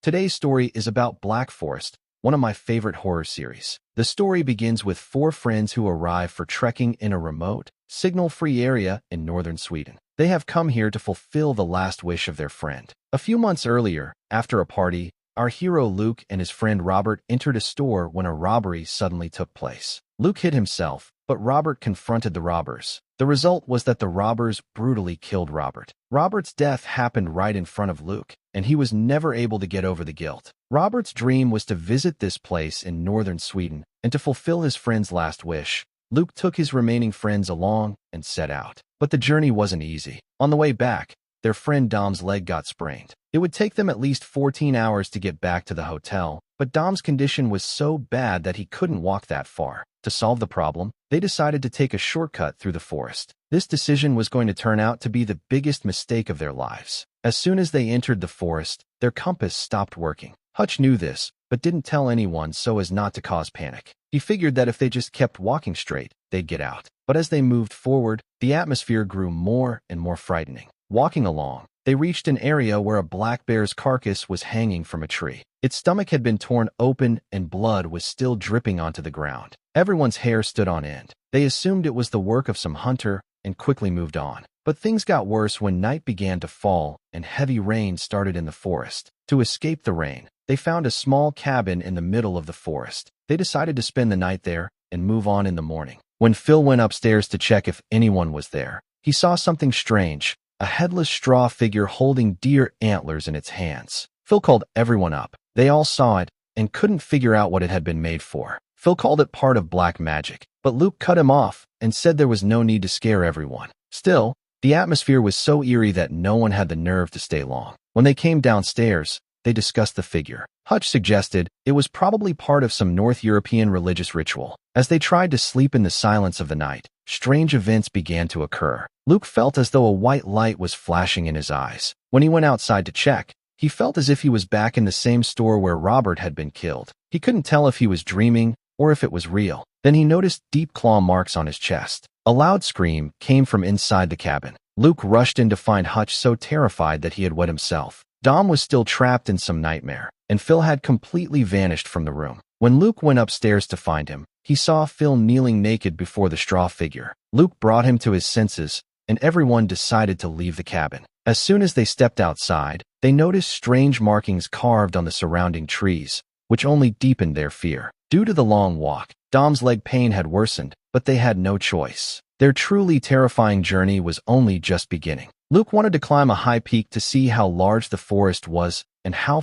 Today's story is about Black Forest, one of my favorite horror series. The story begins with four friends who arrive for trekking in a remote, signal-free area in northern Sweden. They have come here to fulfill the last wish of their friend. A few months earlier, after a party, our hero Luke and his friend Robert entered a store when a robbery suddenly took place. Luke hid himself, but Robert confronted the robbers. The result was that the robbers brutally killed Robert. Robert's death happened right in front of Luke, and he was never able to get over the guilt. Robert's dream was to visit this place in northern Sweden, and to fulfill his friend's last wish, Luke took his remaining friends along and set out. But the journey wasn't easy. On the way back, their friend Dom's leg got sprained. It would take them at least 14 hours to get back to the hotel, but Dom's condition was so bad that he couldn't walk that far. To solve the problem, they decided to take a shortcut through the forest. This decision was going to turn out to be the biggest mistake of their lives. As soon as they entered the forest, their compass stopped working. Hutch knew this, but didn't tell anyone so as not to cause panic. He figured that if they just kept walking straight, they'd get out. But as they moved forward, the atmosphere grew more and more frightening. Walking along, they reached an area where a black bear's carcass was hanging from a tree. Its stomach had been torn open and blood was still dripping onto the ground. Everyone's hair stood on end. They assumed it was the work of some hunter and quickly moved on. But things got worse when night began to fall and heavy rain started in the forest. To escape the rain, they found a small cabin in the middle of the forest. They decided to spend the night there and move on in the morning. When Phil went upstairs to check if anyone was there, he saw something strange, a headless straw figure holding deer antlers in its hands. Phil called everyone up. They all saw it and couldn't figure out what it had been made for. Phil called it part of black magic, but Luke cut him off and said there was no need to scare everyone. Still, the atmosphere was so eerie that no one had the nerve to stay long. When they came downstairs, they discussed the figure. Hutch suggested it was probably part of some North European religious ritual. As they tried to sleep in the silence of the night, strange events began to occur. Luke felt as though a white light was flashing in his eyes. When he went outside to check, he felt as if he was back in the same store where Robert had been killed. He couldn't tell if he was dreaming or if it was real. Then he noticed deep claw marks on his chest. A loud scream came from inside the cabin. Luke rushed in to find Hutch so terrified that he had wet himself. Dom was still trapped in some nightmare, and Phil had completely vanished from the room. When Luke went upstairs to find him, he saw Phil kneeling naked before the straw figure. Luke brought him to his senses, and everyone decided to leave the cabin. As soon as they stepped outside, they noticed strange markings carved on the surrounding trees, which only deepened their fear. Due to the long walk, Dom's leg pain had worsened, but they had no choice. Their truly terrifying journey was only just beginning. Luke wanted to climb a high peak to see how large the forest was and how